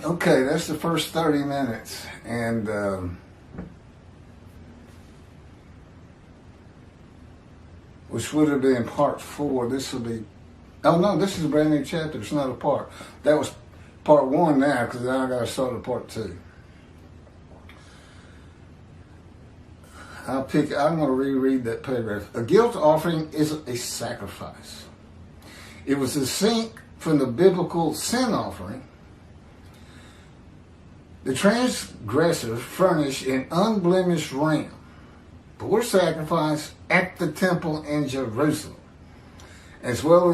Okay, that's the first 30 minutes. And which would have been part 4. This will be, oh no, this is a brand new chapter. It's not a part. That was part 1 now, because now I got to start at part 2. I'm going to reread that paragraph. A guilt offering is a sacrifice. It was distinct from the biblical sin offering. The transgressor furnished an unblemished ram for sacrifice at the temple in Jerusalem, as well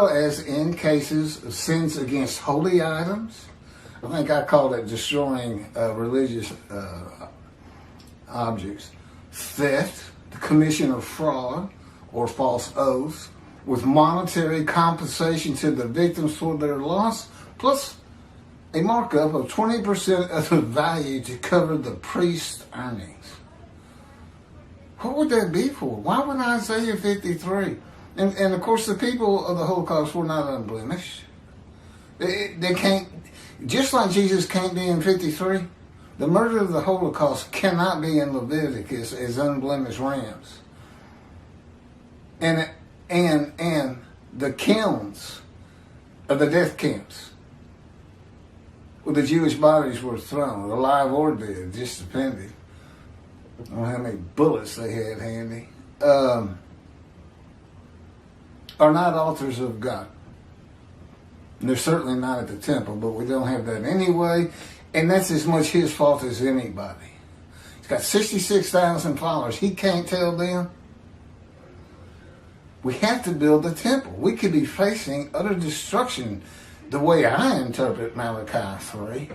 as in cases of sins against holy items. I think I called it destroying religious objects, theft, the commission of fraud or false oaths, with monetary compensation to the victims for their loss, plus a markup of 20% of the value to cover the priest's earnings. What would that be for? Why would Isaiah 53? And of course, the people of the Holocaust were not unblemished. They can't, just like Jesus can't be in 53, the murder of the Holocaust cannot be in Leviticus as unblemished rams. And the kilns of the death camps where the Jewish bodies were thrown, alive or dead, just depended on how many bullets they had handy, are not altars of God. And they're certainly not at the temple, but we don't have that anyway, and that's as much his fault as anybody. He's got 66,000 followers. He can't tell them. We have to build the temple. We could be facing utter destruction the way I interpret Malachi 3.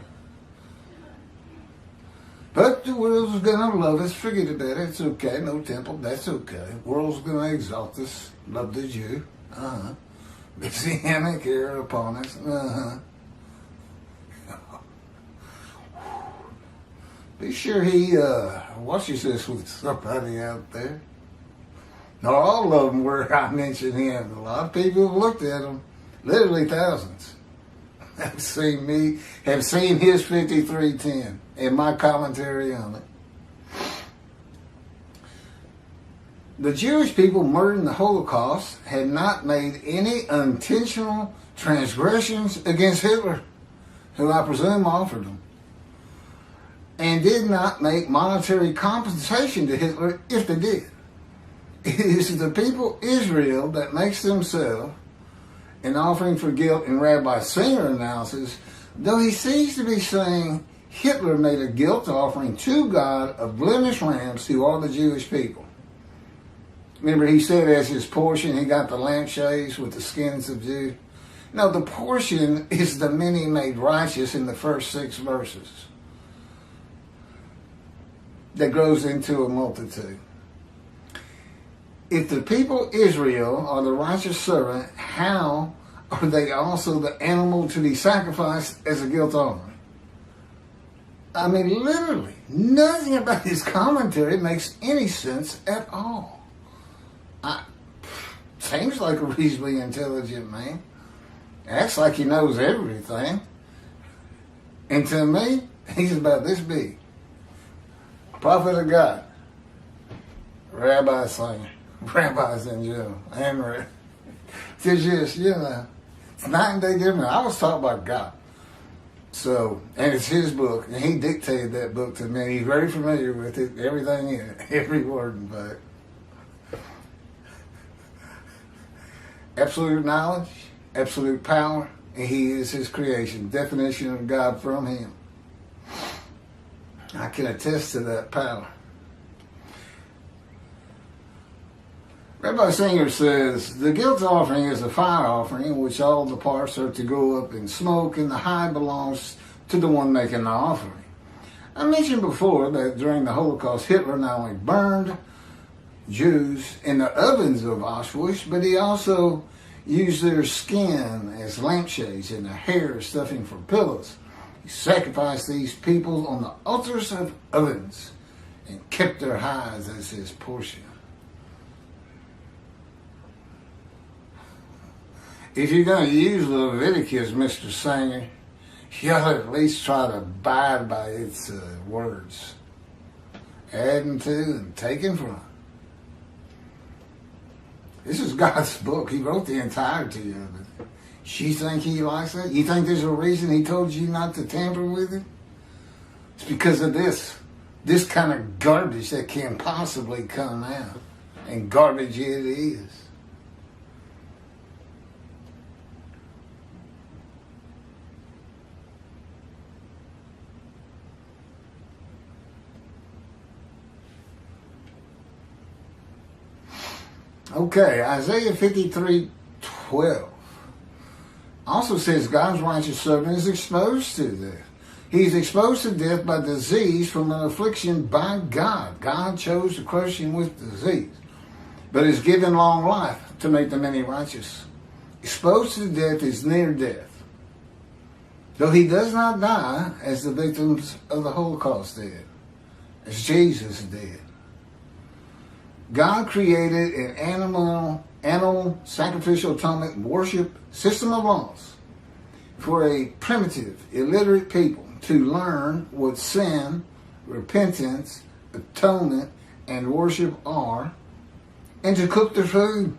But the world's going to love us. Forget about it. It's okay. No temple. That's okay. The world's going to exalt us. Love the Jew. Messianic era upon us. Be sure he watches this with somebody out there. Not all of them where I mentioned him. A lot of people have looked at him. Literally thousands have seen his 53:10 and my commentary on it. The Jewish people murdered in the Holocaust had not made any intentional transgressions against Hitler, who I presume offered them, and did not make monetary compensation to Hitler if they did. It is the people Israel that makes themselves an offering for guilt in Rabbi Singer analysis, though he seems to be saying Hitler made a guilt offering to God of blemished rams who are the Jewish people. Remember, he said as his portion, he got the lampshades with the skins of Jews. No, the portion is the many made righteous in the first 6 verses that grows into a multitude. If the people Israel are the righteous servant, how are they also the animal to be sacrificed as a guilt offering? I mean, literally, nothing about his commentary makes any sense at all. Seems like a reasonably intelligent man. Acts like he knows everything. And to me, he's about this big. Prophet of God. Rabbi Singer. Rabbis in general. And it's just, it's night and day different. I was taught by God. So, and it's his book. And he dictated that book to me. He's very familiar with it. Everything in it. Every word, in fact. Absolute knowledge, absolute power, and he is his creation. Definition of God from him. I can attest to that power. Rabbi Singer says, the guilt offering is a fire offering in which all the parts are to go up in smoke, and the high belongs to the one making the offering. I mentioned before that during the Holocaust, Hitler not only burned Jews in the ovens of Auschwitz, but he also used their skin as lampshades and their hair as stuffing for pillows. He sacrificed these people on the altars of ovens and kept their hides as his portion. If you're going to use Leviticus, Mr. Singer, you ought to at least try to abide by its words. Adding to and taking from. This is God's book. He wrote the entirety of it. You think he likes it? You think there's a reason he told you not to tamper with it? It's because of this kind of garbage that can possibly come out. And garbage it is. Okay, Isaiah 53:12 also says God's righteous servant is exposed to death. He's exposed to death by disease from an affliction by God. God chose to crush him with disease, but is given long life to make the many righteous. Exposed to death is near death, though he does not die as the victims of the Holocaust did, as Jesus did. God created an animal sacrificial atonement worship system of laws for a primitive, illiterate people to learn what sin, repentance, atonement, and worship are, and to cook their food.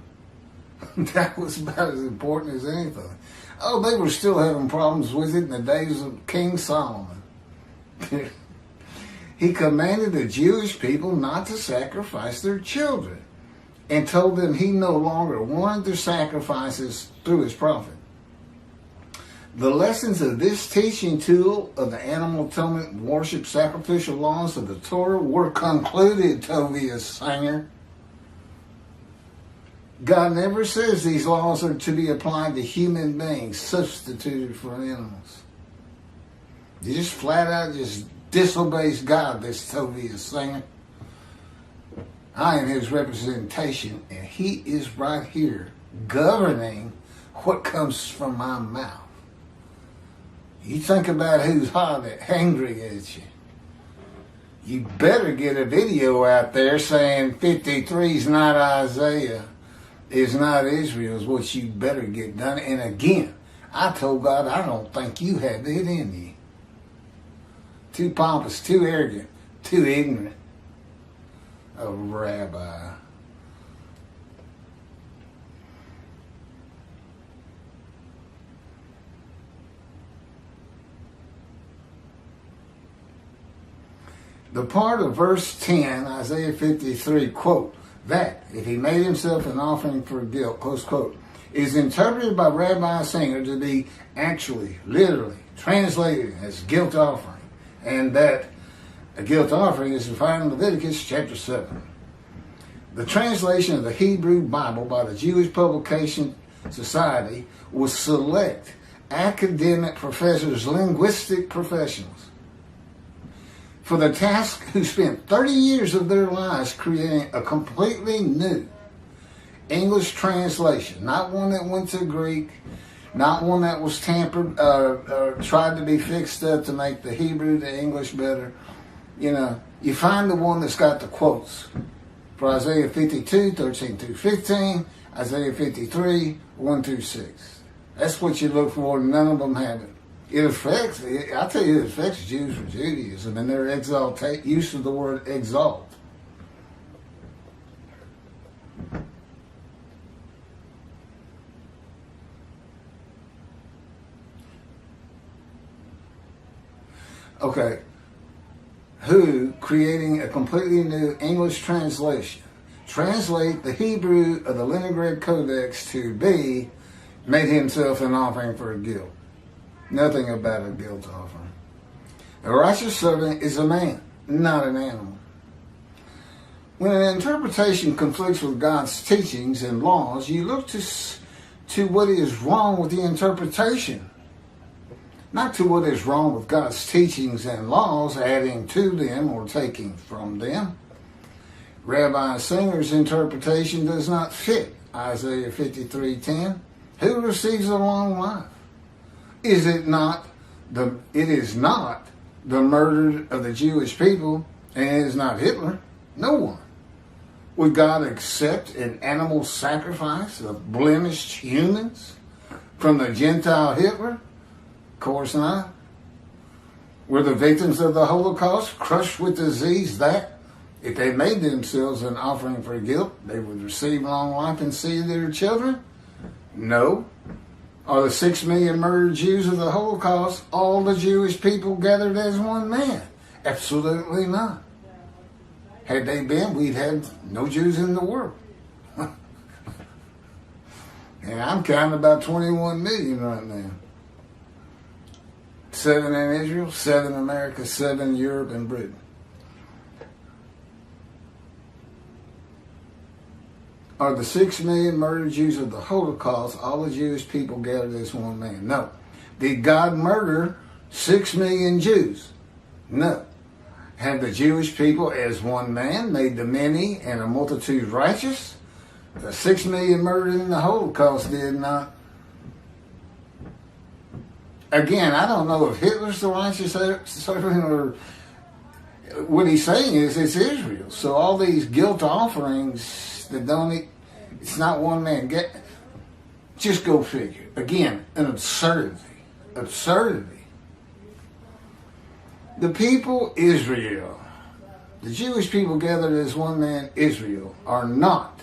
That was about as important as anything. Oh, they were still having problems with it in the days of King Solomon. He commanded the Jewish people not to sacrifice their children and told them he no longer wanted their sacrifices through his prophet. The lessons of this teaching tool of the animal atonement worship sacrificial laws of the Torah were concluded, Tovia Singer. God never says these laws are to be applied to human beings substituted for animals. He just flat out just disobeys God, this Tovia Singer. I am his representation, and he is right here governing what comes from my mouth. You think about who's hot and angry at you. You better get a video out there saying 53 is not Isaiah, is not Israel, is what you better get done. And again, I told God I don't think you have it in you. Too pompous, too arrogant, too ignorant. A rabbi. The part of verse 10, Isaiah 53, quote, that if he made himself an offering for guilt, close quote, is interpreted by Rabbi Singer to be actually, literally, translated as guilt offering, and that a guilt offering is defined in Leviticus chapter 7. The translation of the Hebrew Bible by the Jewish Publication Society was select academic professors, linguistic professionals, for the task who spent 30 years of their lives creating a completely new English translation, not one that went to Greek, not one that was tampered, tried to be fixed up to make the Hebrew to English better. You know, you find the one that's got the quotes for Isaiah 52, 13 through 15, Isaiah 53, 1 through 6. That's what you look for. None of them have it. It affects, I tell you, it affects Jews for Judaism and their use of the word exalt. Okay. Who, creating a completely new English translation, translate the Hebrew of the Leningrad Codex to be, made himself an offering for a guilt. Nothing about a guilt offering. A righteous servant is a man, not an animal. When an interpretation conflicts with God's teachings and laws, you look to what is wrong with the interpretation, not to what is wrong with God's teachings and laws, adding to them or taking from them. Rabbi Singer's interpretation does not fit Isaiah 53:10. Who receives a long life? It is not the murder of the Jewish people, and it is not Hitler. No one. Would God accept an animal sacrifice of blemished humans from the Gentile Hitler? Of course not. Were the victims of the Holocaust crushed with disease that, if they made themselves an offering for guilt, they would receive long life and see their children? No. Are the 6 million murdered Jews of the Holocaust all the Jewish people gathered as one man? Absolutely not. Had they been, we'd have no Jews in the world. And I'm counting about 21 million right now. 7 in Israel, 7 in America, 7 in Europe and Britain. Are the 6 million murdered Jews of the Holocaust all the Jewish people gathered as one man? No. Did God murder 6 million Jews? No. Have the Jewish people as one man made the many and a multitude righteous? The 6 million murdered in the Holocaust did not. Again, I don't know if Hitler's the righteous servant or what he's saying is it's Israel. So all these guilt offerings that don't, it's not one man. Just go figure. Again, an absurdity. Absurdity. The people Israel, the Jewish people gathered as one man Israel, are not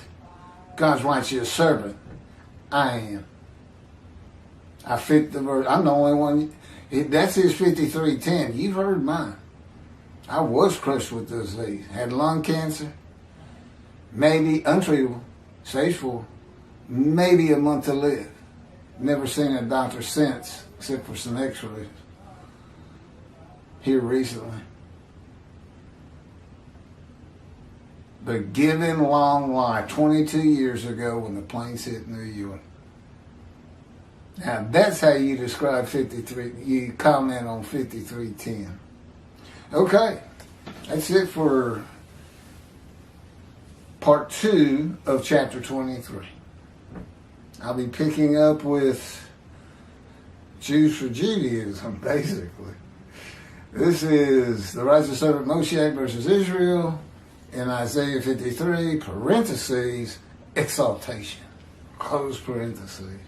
God's righteous servant. I am. I fit the verse. I'm the only one. That's his 53:10. You've heard mine. I was crushed with disease. Had lung cancer. Maybe untreatable. Stage 4. Maybe a month to live. Never seen a doctor since, except for some x-rays. Here recently. But given long life, 22 years ago when the planes hit New York. Now that's how you describe 53, you comment on 53:10. Okay, that's it for part 2 of chapter 23. I'll be picking up with Jews for Judaism, basically. This is the righteous servant Moshe versus Israel in Isaiah 53, parentheses, exaltation, close parentheses.